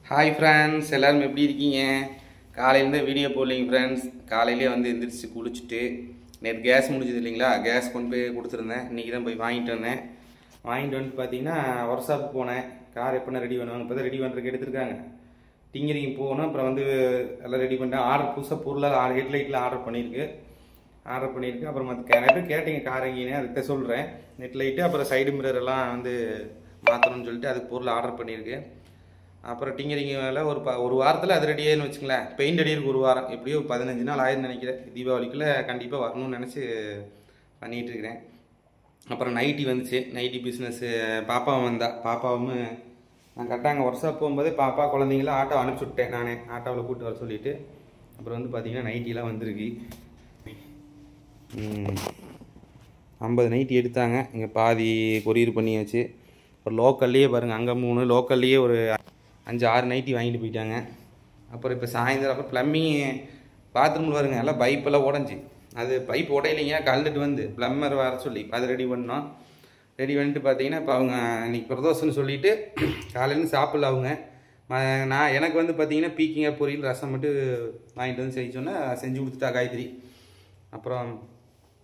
Hi friends, எல்லோரும் எப்படி இருக்கீங்க? காலையிலேருந்து வீடியோ போடலிங்க ஃப்ரெண்ட்ஸ். காலையிலே வந்து எந்திரிச்சு குளிச்சுட்டு நேற்று கேஸ் முடிஞ்சது இல்லைங்களா, கேஸ் கொண்டு போய் கொடுத்துருந்தேன். இன்றைக்கி தான் போய் வாங்கிட்டு வந்தேன். வாங்கிட்டு வந்துட்டு பார்த்தீங்கன்னா ஒர்க் ஷாப் போனேன். கார் எப்போனா ரெடி பண்ணுவாங்க, இப்போ தான் ரெடி பண்ணுறதுக்கு எடுத்துருக்காங்க. டிங்கரிங் போகணும். அப்புறம் வந்து எல்லாம் ரெடி பண்ணிட்டேன். ஆர்டர் புதுசாக பொருளாக ஹெட்லைட்டில் ஆர்டர் பண்ணியிருக்கு. அப்புறம் மற்ற நிறைய பேர் கேட்டீங்க கார் எங்கேன்னு, அதுக்கு தான் சொல்கிறேன். ஹெட்லைட்டு அப்புறம் சைடு மிரர் எல்லாம் வந்து மாற்றணும்னு சொல்லிட்டு அதுக்கு பொருள் ஆர்டர் பண்ணியிருக்கு. அப்புறம் டிங்கரிங் வேலை ஒரு வாரத்தில் அது ரெடியாகின்னு வச்சுங்களேன். பெயிண்ட் அடிக்கிறதுக்கு ஒரு வாரம், எப்படியோ 15 நாள் ஆயிடுன்னு நினைக்கிறேன். தீபாவளிக்குள்ளே கண்டிப்பாக வரணும்னு நினச்சி பண்ணிகிட்ருக்கிறேன். அப்புறம் நைட்டி வந்துச்சு. நைட்டி பிஸ்னஸ்ஸு பாப்பாவும் பாப்பாவும் நான் கரெக்டாக ஒர்க் ஷாப் போகும்போதே பாப்பா குழந்தைங்கள ஆட்டோ அனுப்பிச்சி விட்டேன். நானே ஆட்டோவில் கூப்பிட்டு வர சொல்லிவிட்டு அப்புறம் வந்து பார்த்திங்கன்னா நைட்டிலாம் வந்திருக்கு. 50 நைட்டி எடுத்தாங்க. இங்கே பாதி கொரியர் பண்ணியாச்சு. ஒரு லோக்கல்லையே பாருங்கள், அங்கே 3, லோக்கல்லையே ஒரு 5-6 நைட்டி வாங்கிட்டு போயிட்டாங்க. அப்புறம் இப்போ சாயந்தரம் அப்புறம் ப்ளம்மிங் பாத்ரூமில் வருங்க, எல்லாம் பைப்பெல்லாம் உடஞ்சி. அது பைப் உடையிலைங்க, கலந்துட்டு வந்து ப்ளம்மர் வர சொல்லி அது ரெடி பண்ணோம். ரெடி பண்ணிட்டு பார்த்தீங்கன்னா இப்போ அவங்க இன்றைக்கி பிரதோஷம்னு சொல்லிவிட்டு காலையிலேருந்து சாப்பிடல அவங்க. எனக்கு வந்து பார்த்தீங்கன்னா பீக்கிங்க பொரியல் ரசம் மட்டும் வாங்கிட்டு வந்து செய்ய சொன்னால் செஞ்சு கொடுத்துட்டா காயத்ரி. அப்புறம்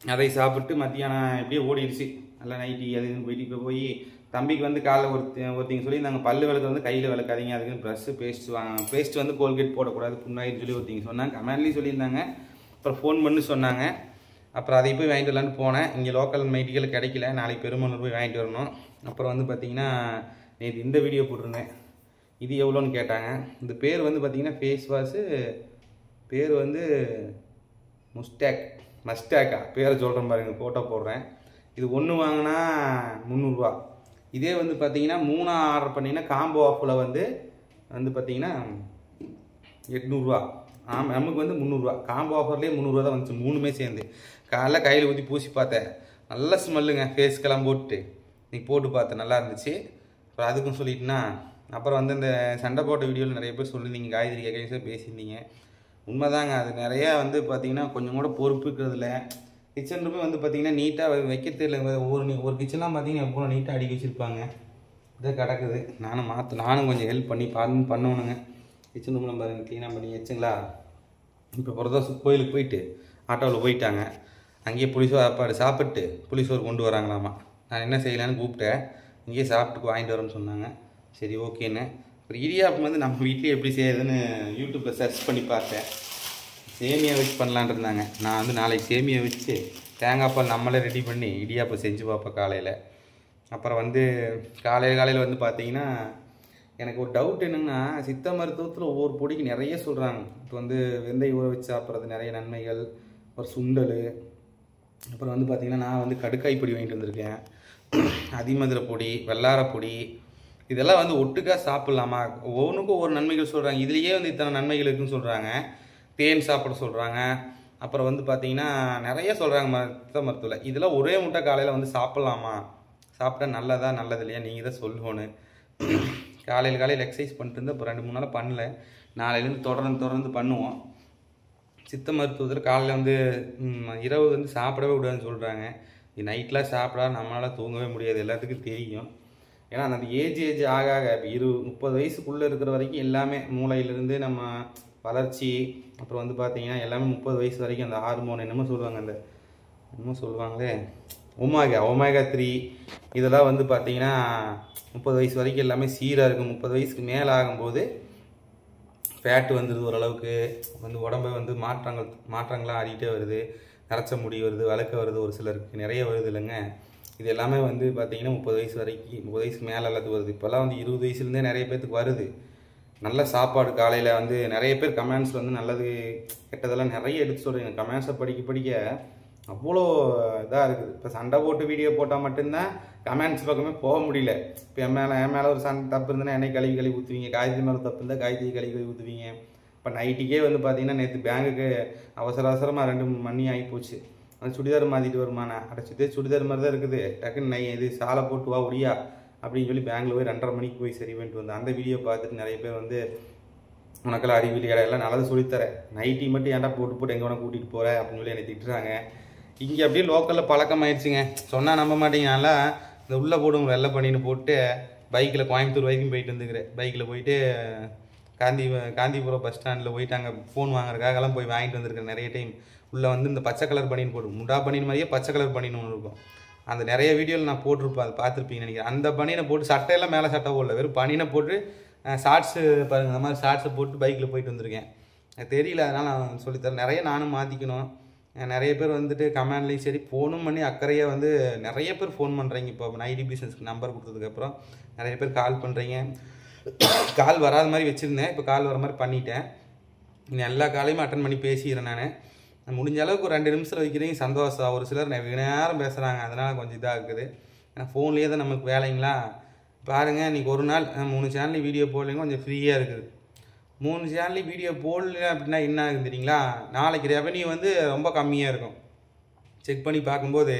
அதை சாப்பிட்டு மத்தியானம் எப்படியே ஓடிடுச்சு. நல்லா நைட்டி அது இதுன்னு போயிட்டு இப்போ போய் தம்பிக்கு வந்து காலைல ஒருத்திங்க சொல்லி நாங்கள் பல்லு விளக்கு வந்து கையில் விளக்காதீங்க, அதுக்குன்னு ப்ரஷ்ஷு பேஸ்ட் வந்து கோல்கேட் போடக்கூடாது புண்ணாயின்னு சொல்லி ஒருத்திங்க சொன்னாங்க. கமெண்ட்லேயும் சொல்லியிருந்தாங்க. அப்புறம் ஃபோன் பண்ணி சொன்னாங்க. அப்புறம் அதை போய் வாங்கிட்டு வரலான்னு போனேன். இங்கே லோக்கல் நைட்டிகள் கிடைக்கல. நாளைக்கு பெருமளூர் போய் வாங்கிட்டு வரணும். அப்புறம் வந்து பார்த்திங்கன்னா நேற்று இந்த வீடியோ போட்டிருந்தேன். இது எவ்வளோன்னு கேட்டாங்க. இந்த பேர் வந்து பார்த்திங்கன்னா ஃபேஸ் வாஷு, பேர் வந்து மஸ்டாக்கா பேரை சொல்கிறேன் பாருங்கள், ஃபோட்டோ போடுறேன். இது ஒன்று வாங்கினா 300 ரூபா. இதே வந்து பார்த்தீங்கன்னா 3 ஆர்டர் பண்ணிங்கன்னா காம்போ ஆஃபில் வந்து பார்த்தீங்கன்னா 800 ரூபா. ஆமாம், நமக்கு வந்து 300 ரூபா. காம்போ ஆஃபர்லேயே 300 ரூபா தான் வந்துச்சு, 3மே சேர்ந்து. காலைல கையில் ஊற்றி பூசி பார்த்தேன், நல்ல ஸ்மெல்லுங்க. ஃபேஸ்க்கெல்லாம் போட்டு நீ போட்டு பார்த்தேன், நல்லா இருந்துச்சு. அப்புறம் அதுக்கும் சொல்லிட்டுனா அப்புறம் வந்து இந்த சண்டை போட்ட வீடியோவில் நிறைய பேர் சொல்லியிருந்தீங்க, காய்கறி கேட்க பேசியிருந்தீங்க. உண்மைதாங்க. அது நிறையா வந்து பார்த்திங்கன்னா கொஞ்சம் கூட பொறுப்பு இருக்கிறதில்ல. கிச்சன் ரூமே வந்து பார்த்திங்கன்னா நீட்டாக வைக்க தெரியல. ஒரு கிச்சன்லாம் பார்த்திங்கன்னா எவ்வளோ நீட்டாக அடுக்கி வச்சுருப்பாங்க. இதை கிடக்குது. நானும் கொஞ்சம் ஹெல்ப் பண்ணணுங்க. கிச்சன் ரூமில் பாருங்கள் க்ளீனாக பண்ணி வச்சுங்களா. இப்போ பிரதோஷம் கோயிலுக்கு போயிட்டு ஆட்டோவில் போயிட்டாங்க. அங்கேயே புளிசோறு சாப்பாடு சாப்பிட்டு புளிசோறு கொண்டு வராங்களாமா. நான் என்ன செய்யலான்னு கூப்பிட்டேன். இங்கேயே சாப்பிட்டு வாங்கிட்டு வரேன்னு சொன்னாங்க. சரி ஓகேன்னு. அப்புறம் இடியாப்பம் வந்து நம்ம வீட்லேயே எப்படி செய்யுதுன்னு யூடியூப்பில் சர்ச் பண்ணி பார்த்தேன். சேமியா வச்சு பண்ணலான் இருந்தாங்க. நான் வந்து நாளைக்கு சேமியா வச்சு தேங்காய் பால் நம்மளே ரெடி பண்ணி இடியாப்பம் செஞ்சு பார்ப்பேன் காலையில். அப்புறம் வந்து காலையில் வந்து பார்த்திங்கன்னா எனக்கு ஒரு டவுட் என்னென்னா, சித்த மருத்துவத்தில் ஒவ்வொரு பொடிக்கு நிறைய சொல்கிறாங்க. இப்போ வந்து வெந்தய ஊற வச்சு சாப்பிட்றது நிறைய நன்மைகள், ஒரு சுண்டல். அப்புறம் வந்து பார்த்திங்கன்னா நான் வந்து கடுக்காய் பொடி வாங்கிட்டு வந்திருக்கேன், அதிமதுரை பொடி, வெள்ளார பொடி. இதெல்லாம் வந்து ஒட்டுக்காக சாப்பிட்லாமா? ஒவ்வொன்றுக்கும் ஒவ்வொரு நன்மைகள் சொல்கிறாங்க. இதுலேயே வந்து இத்தனை நன்மைகள் இருக்குதுன்னு சொல்கிறாங்க. தேன் சாப்பிட சொல்கிறாங்க. அப்புறம் வந்து பார்த்திங்கன்னா நிறைய சொல்கிறாங்க சித்த மருத்துவத்தில். இதெல்லாம் ஒரே முட்டை காலையில் வந்து சாப்பிட்லாமா? சாப்பிட்டா நல்லதா நல்லது இல்லையா? நீங்கள் தான் சொல்லணும். காலையில் எக்ஸசைஸ் பண்ணிட்டு இருந்தேன். இப்போ 2-3 நாள் பண்ணல. நாளையிலேருந்து தொடர்ந்து பண்ணுவோம். சித்த மருத்துவத்தில் காலையில் வந்து இரவு வந்து சாப்பிடவே விடாதுன்னு சொல்கிறாங்க. நைட்லாம் சாப்பிடா நம்மளால் தூங்கவே முடியாது, எல்லாத்துக்கும் தெரியும். ஏன்னா அந்த ஏஜ் ஆக 30 வயசுக்குள்ளே இருக்கிற வரைக்கும் எல்லாமே மூளையிலேருந்து நம்ம வளர்ச்சி, அப்புறம் வந்து பார்த்திங்கன்னா எல்லாமே 30 வயசு வரைக்கும் அந்த ஹார்மோன் என்னமோ சொல்லுவாங்களே ஒமேகா 3 இதெல்லாம் வந்து பார்த்திங்கன்னா 30 வயசு வரைக்கும் எல்லாமே சீராக இருக்கும். 30 வயசுக்கு மேலே ஆகும்போது ஃபேட்டு வந்துடுது. ஓரளவுக்கு வந்து உடம்பை வந்து மாற்றங்கள்லாம் ஆடிக்கிட்டே வருது. நரைச்ச முடி வருது, வழுக்க வருது, ஒரு சிலருக்கு நிறைய வருது இல்லைங்க. இது எல்லாமே வந்து பார்த்திங்கன்னா 30 வயசு வரைக்கும், 30 வயசுக்கு மேலே எல்லாத்துக்கும் வருது. இப்போல்லாம் வந்து 20 வயசுலேருந்தே நிறைய பேர்த்துக்கு வருது. நல்ல சாப்பாடு காலையில் வந்து நிறைய பேர் கமெண்ட்ஸில் வந்து நல்லது கெட்டதெல்லாம் நிறைய எடுத்து சொல்கிறீங்க. கமெண்ட்ஸை படிக்க அவ்வளோ இதாக இருக்குது. இப்போ சண்டை போட்டு வீடியோ போட்டால் மட்டும்தான் கமெண்ட்ஸ் பக்கமே போக முடியல. இப்போ என் மேலே ஒரு சண்டை தப்பு இருந்ததுன்னா என்னை கழுவி ஊற்றுவீங்க. காய்கறி மேலே தப்பு இருந்தால் காய்கறி கழுவி ஊற்றுவீங்க. இப்போ நைட்டுக்கே வந்து பார்த்திங்கன்னா நேற்று பேங்குக்கு அவசரமாக 2 மணி ஆகி போச்சு. அந்த சுடிதார் மாற்றிட்டு வருமானா, சுடிதார் மாதிரி தான் இருக்குது. டக்குன்னு இது சாலை போட்டு வா ஒடியா அப்படின்னு சொல்லி பேங்கில் போய் 2:30 மணிக்கு போய் சரி பண்ணிட்டு வந்தேன். அந்த வீடியோ பார்த்துட்டு நிறைய பேர் வந்து உனக்கெல்லாம் அறிவியல் இடையெல்லாம் நல்லது சொல்லித்தரேன், நைட்டி மட்டும் ஏன்டா போட்டு எங்கே வேணால் கூட்டிகிட்டு போகிறேன் அப்படின்னு சொல்லி என்னை திட்டுறாங்க. இங்கே அப்படியே லோக்கலில் பழக்கம் ஆயிடுச்சுங்க. சொன்னால் நம்ப மாட்டீங்க. நல்லா இந்த உள்ளே போடுங்க வெள்ளை பண்ணின்னு போட்டு பைக்கில் கோயம்புத்தூர் வரைக்கும் போயிட்டு வந்துக்கிறேன். பைக்கில் போயிட்டு காந்திபுரம் பஸ் ஸ்டாண்டில் போயிட்டு அங்கே ஃபோன் வாங்குறதுக்காகலாம் போய் வாங்கிட்டு வந்திருக்கேன் நிறைய டைம். உள்ளே வந்து இந்த பச்சை கலர் பனியன் போட்டு முண்டா பனியன் மாதிரியே பச்சை கலர் பனியன் ஒன்று இருக்கும். அந்த நிறைய வீடியோவில் நான் போட்டிருப்பேன், அது பார்த்துருப்பீங்கன்னு நினைக்கிறேன். அந்த பனியனை போட்டு சட்டையெல்லாம் மேலே சட்டை போடல, வெறும் பனியனை போட்டு ஷார்ட்ஸு பாருங்கள், அந்த மாதிரி ஷார்ட்ஸை போட்டு பைக்கில் போயிட்டு வந்திருக்கேன். எனக்கு தெரியல, அதனால் நான் சொல்லித்தரேன். நிறைய நானும் மாற்றிக்கணும். நிறைய பேர் வந்துட்டு கமெண்ட்லேயும் சரி ஃபோனும் பண்ணி அக்கறையாக வந்து நிறைய பேர் ஃபோன் பண்ணுறீங்க. இப்போ ஐடி பிஸ்னஸ்க்கு நம்பர் கொடுத்ததுக்கப்புறம் நிறைய பேர் கால் பண்ணுறீங்க. கால் வராத மாதிரி வச்சுருந்தேன், இப்போ கால் வர மாதிரி பண்ணிட்டேன். எல்லா காலையும் அட்டன் பண்ணி பேசிக்கிறேன். நான் முடிஞ்ச அளவுக்கு ஒரு 2 நிமிஷத்தில் வைக்கிறீங்க, சந்தோஷம். ஒரு சிலர் நேரம் பேசுகிறாங்க, அதனால் கொஞ்சம் இதாக இருக்குது. ஏன்னா ஃபோன்லேயே தான் நமக்கு வேலைங்களா. பாருங்கள், இன்றைக்கி ஒரு நாள் 3 சேனல் வீடியோ போடலைங்க, கொஞ்சம் ஃப்ரீயாக இருக்குது. 3 சேனல் வீடியோ போடல அப்படின்னா என்ன ஆகுது தெரியுங்களா, நாளைக்கு ரெவன்யூ வந்து ரொம்ப கம்மியாக இருக்கும். செக் பண்ணி பார்க்கும்போது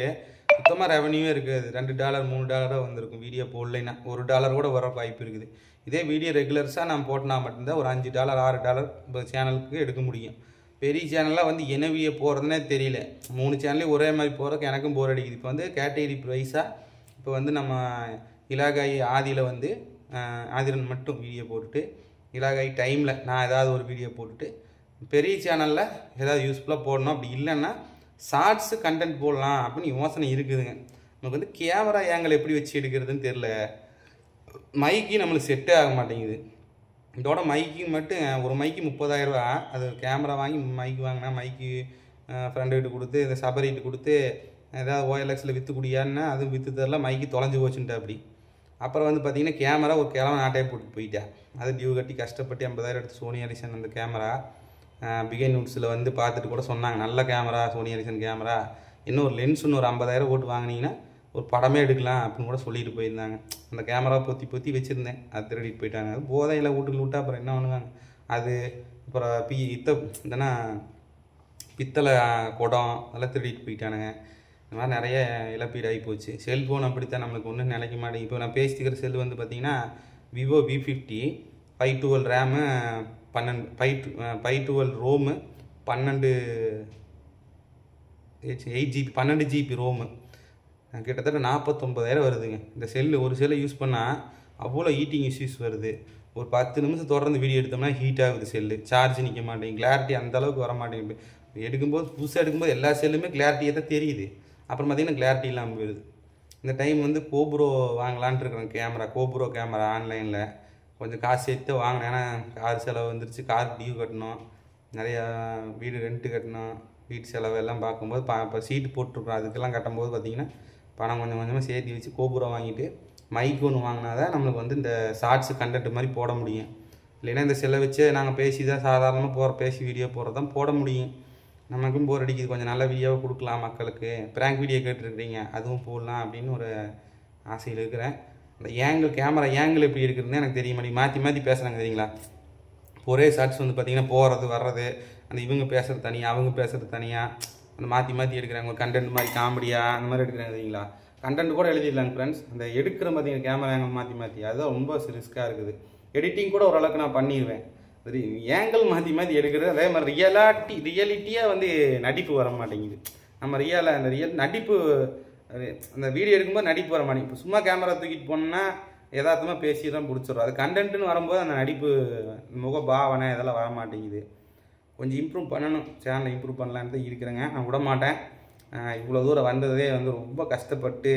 சுத்தமாக ரெவன்யூவே இருக்காது. $2 $3 வந்திருக்கும் வீடியோ போடலைன்னா. $1 கூட வர வாய்ப்பு இருக்குது. இதே வீடியோ ரெகுலர்ஸாக நான் போட்டனா மட்டும்தான் ஒரு $5 $6 இப்போ சேனலுக்கு எடுக்க முடியும். பெரிய சேனல்லாம் வந்து என்ன வீடியோ போடுறதுனே தெரியல. 3 சேனல்லையும் ஒரே மாதிரி போகிறதுக்கு எனக்கும் போர் அடிக்குது. இப்போ வந்து கேட்டகரி ப்ரைஸாக இப்போ வந்து நம்ம இலாகாய் ஆதியில் வந்து ஆதிரன் மட்டும் வீடியோ போட்டுட்டு, இலாகாய் டைமில் நான் ஏதாவது ஒரு வீடியோ போட்டுட்டு, பெரிய சேனலில் ஏதாவது யூஸ்ஃபுல்லாக போடணும். அப்படி இல்லைன்னா ஷார்ட்ஸு கண்டென்ட் போடலாம் அப்படின்னு யோசனை இருக்குதுங்க. நமக்கு வந்து கேமரா ஏங்கல் எப்படி வச்சு எடுக்கிறதுன்னு தெரில. மைக்கு நம்மளுக்கு செட்டே ஆக மாட்டேங்குது. இதோட மைக்கு மட்டும் ஒரு மைக்கு 30,000 ரூபா. அது கேமரா வாங்கி மைக்கு வாங்கினா மைக்கு ஃப்ரெண்டுகிட்ட கொடுத்து இந்த சபரிட்டு கொடுத்து ஏதாவது OLXில் விற்று குடியான்னா அதுவும் விற்று தரல, மைக்கு தொலைஞ்சி போச்சுன்ட்டு. அப்படி அப்புறம் வந்து பார்த்திங்கன்னா கேமரா ஒரு கிழமை நாட்டையே போட்டு போயிட்டேன். அது டியூ கட்டி கஷ்டப்பட்டு 50,000 எடுத்து சோனி எரிசன் அந்த கேமரா பிகைன் நூட்ஸில் வந்து பார்த்துட்டு கூட சொன்னாங்க, நல்ல கேமரா சோனி எரிசன் கேமரா, இன்னும் ஒரு லென்ஸ் இன்னும் ஒரு 50,000 போட்டு வாங்கினீங்கன்னா ஒரு படமே எடுக்கலாம் அப்படின்னு கூட சொல்லிட்டு போயிருந்தாங்க. அந்த கேமரா பொத்தி வச்சுருந்தேன், அது திருடிட்டு போயிட்டாங்க. அது போதையில் வீட்டுக்கு விட்டா அப்புறம் என்ன பண்ணுவாங்க. அது அப்புறம் இதனா பித்தளை குடம் அதெல்லாம் திருடிட்டு போயிட்டானுங்க. இந்த மாதிரி நிறைய இழப்பீடு ஆகி போச்சு. செல்ஃபோன் அப்படித்தான், நம்மளுக்கு ஒன்றும் நினைக்க மாட்டேங்குது. இப்போ நான் பேசிக்கிற செல் வந்து பார்த்திங்கன்னா Vivo V50 512 RAM 512 ROM 12 GB ROM கிட்டத்தட்ட 49,000 வருதுங்க. இந்த செல்லு ஒரு செல்லை யூஸ் பண்ணால் அவ்வளோ ஹீட்டிங் இஷ்யூஸ் வருது. ஒரு 10 நிமிஷம் தொடர்ந்து வீடியோ எடுத்தோம்னா ஹீட் ஆகுது செல்லு, சார்ஜ் நிற்க மாட்டேங்குது, கிளாரிட்டி அந்தளவுக்கு வர மாட்டேங்குது. எடுக்கும்போது புதுசாக எடுக்கும்போது எல்லா செல்லுமே கிளாரிட்டியாக தான் தெரியுது, அப்புறம் பார்த்திங்கன்னா கிளாரிட்டி இல்லாமல் போயிடுது. இந்த டைம் வந்து கோப்ரோ வாங்கலான்ட்டு இருக்கிறேன் கேமரா, கோப்ரோ கேமரா ஆன்லைனில் கொஞ்சம் காசு சேர்த்து வாங்கினேன். ஏன்னா கார் செலவு வந்துருச்சு, கார் டியூ கட்டணும், நிறையா வீடு ரெண்ட்டு கட்டணும், வீட்டு செலவு எல்லாம் பார்க்கும்போது இப்போ சீட்டு போட்டிருக்கோம், அதுக்கெல்லாம் கட்டும்போது பார்த்திங்கன்னா பணம் கொஞ்சம் கொஞ்சமாக சேர்த்து வச்சு கோபுரோ வாங்கிட்டு மைக் ஒன்று வாங்கினா தான் நம்மளுக்கு வந்து இந்த ஷார்ட்ஸு கண்டென்ட் மாதிரி போட முடியும். இல்லைன்னா இந்த செல்லை வச்சு நாங்கள் பேசி தான் சாதாரணமாக பேசி வீடியோ போடுறது தான் போட முடியும். நமக்கும் போர் அடிக்குது, கொஞ்சம் நல்ல வீடியோவை கொடுக்கலாம் மக்களுக்கு. ப்ராங்க் வீடியோ கேட்டுருக்குறீங்க, அதுவும் போடலாம் அப்படின்னு ஒரு ஆசையில் இருக்கிறேன். அந்த கேமரா ஏங்கிள் எப்படி எடுக்கிறதுன்னு எனக்கு தெரிய மாட்டேங்குது. மாற்றி பேசுகிறாங்க தெரியுங்களா. ஒரே ஷார்ட்ஸ் வந்து பார்த்திங்கன்னா போகிறது வர்றது, அந்த இவங்க பேசுகிறது தனியாக அவங்க பேசுகிறது தனியாக அந்த மாற்றி எடுக்கிறாங்க. ஒரு கண்டென்ட் மாதிரி காமெடியாக அந்த மாதிரி எடுக்கிறாங்க தெரியுங்களா. கண்டென்ட் கூட எழுதிடலாங்க ஃப்ரெண்ட்ஸ். அந்த எடுக்கிற பார்த்தீங்கன்னா கேமரா ஏங்கிள் மாற்றி அதுதான் ரொம்ப ரிஸ்க்காக இருக்குது. எடிட்டிங் கூட ஓரளவுக்கு நான் பண்ணிடுவேன். அது ஏங்கிள் மாற்றி எடுக்கிறது. அதே மாதிரி ரியாலிட்டியாக வந்து நடிப்பு வர மாட்டேங்குது. நம்ம அந்த ரியல் நடிப்பு அந்த வீடியோ எடுக்கும்போது நடிப்பு வர மாட்டேங்குது. இப்போ சும்மா கேமரா தூக்கிட்டு போனோம்னா யதார்த்தமாக பேசி தான் பிடிச்சிடும். அது கண்டென்ட்டுன்னு வரும்போது அந்த நடிப்பு முக பாவனை இதெல்லாம் வர மாட்டேங்குது. கொஞ்சம் இம்ப்ரூவ் பண்ணணும், சேனலை இம்ப்ரூவ் பண்ணலான்னு தான் இருக்கிறேங்க. நான் விட மாட்டேன். இவ்வளோ தூரம் வந்ததே வந்து ரொம்ப கஷ்டப்பட்டு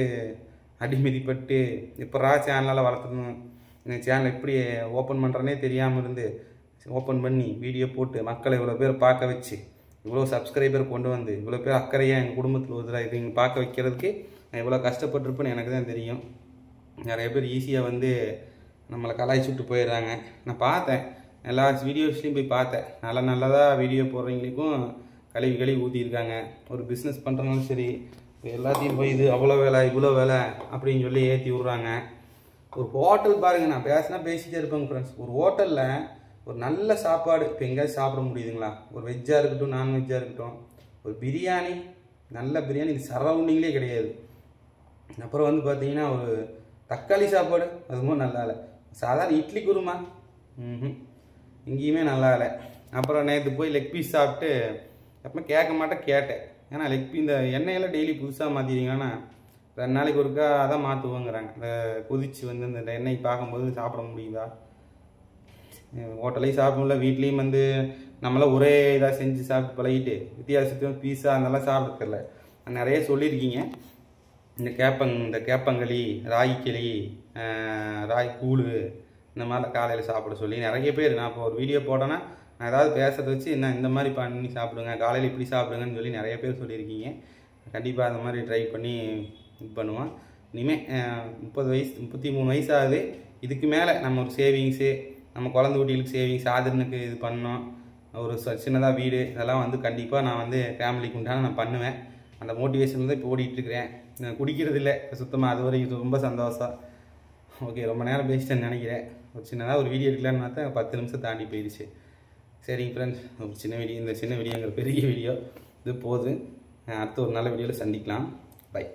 அடிமிதிப்பட்டு எப்படா சேனலால் வளர்த்துக்கணும், இந்த சேனல் எப்படி ஓப்பன் பண்ணுறேனே தெரியாமல் இருந்து ஓப்பன் பண்ணி வீடியோ போட்டு மக்களை இவ்வளோ பேர் பார்க்க வச்சு இவ்வளோ சப்ஸ்கிரைபர் கொண்டு வந்து இவ்வளோ பேர் அக்கறையாக எங்கள் குடும்பத்தில் ஒருத்தராக இது பார்க்க வைக்கிறதுக்கு நான் இவ்வளோ கஷ்டப்பட்டுருப்பேன்னு எனக்கு தான் தெரியும். நிறைய பேர் ஈஸியாக வந்து நம்மளை கலாய்ச்சிட்டு போயிடுறாங்க. நான் பார்த்தேன், எல்லா வீடியோஸ்லையும் போய் பார்த்தேன். நல்லதாக வீடியோ போடுறவங்களுக்கும் கழுவி ஊற்றிருக்காங்க. ஒரு பிஸ்னஸ் பண்ணுறனாலும் சரி, இப்போ எல்லாத்தையும் போய் இது அவ்வளோ வேலை இவ்வளோ வேலை அப்படின்னு சொல்லி ஏற்றி விட்றாங்க. ஒரு ஹோட்டல் பாருங்கள், நான் பேசிகிட்டே இருப்பேங்க ஃப்ரெண்ட்ஸ். ஒரு ஹோட்டலில் ஒரு நல்ல சாப்பாடு இப்போ எங்கேயாவது சாப்பிட முடியுதுங்களா? ஒரு வெஜ்ஜாக இருக்கட்டும் நான்வெஜ்ஜாக இருக்கட்டும், ஒரு பிரியாணி நல்ல பிரியாணி இது சரௌண்டிங்லேயே கிடையாது. அப்புறம் வந்து பார்த்தீங்கன்னா ஒரு தக்காளி சாப்பாடு அதுவும் நல்லா இல்லை. சாதாரண இட்லி குருமா இங்கேயுமே நல்லா இல்லை. அப்புறம் நேற்று போய் லெக் பீஸ் சாப்பிட்டு எப்பவுமே கேட்க மாட்டேன், கேட்டேன். ஏன்னா இந்த எண்ணெயெல்லாம் டெய்லி புதுசாக மாற்றிட்டீங்கன்னா 2 நாளைக்கு ஒருக்கா அதான் மாற்றுவோங்கிறாங்க. இந்த கொதிச்சு வந்து இந்த எண்ணெய் பார்க்கும்போது சாப்பிட முடியுதா? ஹோட்டலையும் சாப்பிடல, வீட்லேயும் வந்து நம்மளாம் ஒரே இதாக செஞ்சு சாப்பிட்டு பழகிட்டு வித்தியாசத்தையும் பீஸா அதெல்லாம் சாப்பிட்றதில்ல. நிறைய சொல்லியிருக்கீங்க. இந்த கேப்பங்களி, ராகிக்களி, ராகி கூழ் இந்த மாதிரிலாம் காலையில் சாப்பிட சொல்லி நிறைய பேர், நான் இப்போ ஒரு வீடியோ போட்டேன்னா நான் ஏதாவது பேசுறத வச்சு என்ன இந்த மாதிரி பண்ணி சாப்பிடுங்க, காலையில் இப்படி சாப்பிடுங்கன்னு சொல்லி நிறைய பேர் சொல்லியிருக்கீங்க. கண்டிப்பாக அந்த மாதிரி ட்ரை பண்ணி இது பண்ணுவோம். இனிமேல் 30 வயசு 33 வயசு ஆகுது. இதுக்கு மேலே நம்ம ஒரு சேவிங்ஸு, நம்ம குழந்தை குட்டிகளுக்கு சேவிங்ஸ், ஆதரனுக்கு இது பண்ணோம், ஒரு சின்னதாக வீடு, இதெல்லாம் வந்து கண்டிப்பாக நான் வந்து ஃபேமிலிக்கு உண்டான நான் பண்ணுவேன். அந்த மோட்டிவேஷன் தான் இப்போ ஓடிட்டுருக்கிறேன். குடிக்கிறது இல்லை சுத்தமாக, அது வரைக்கும் ரொம்ப சந்தோஷம். ஓகே, ரொம்ப நேரம் பேசிட்டேன்னு நினைக்கிறேன். ஒரு சின்னதாக ஒரு வீடியோ எடுக்கலான்னு பார்த்தா 10 நிமிஷம் தாண்டி போயிடுச்சு. சரிங்க ஃப்ரெண்ட்ஸ், ஒரு சின்ன வீடியோ, இந்த சின்ன வீடியோங்கிற பெரிய வீடியோ இது போதும். அடுத்த ஒரு நல்ல வீடியோவில் சந்திக்கலாம். பை.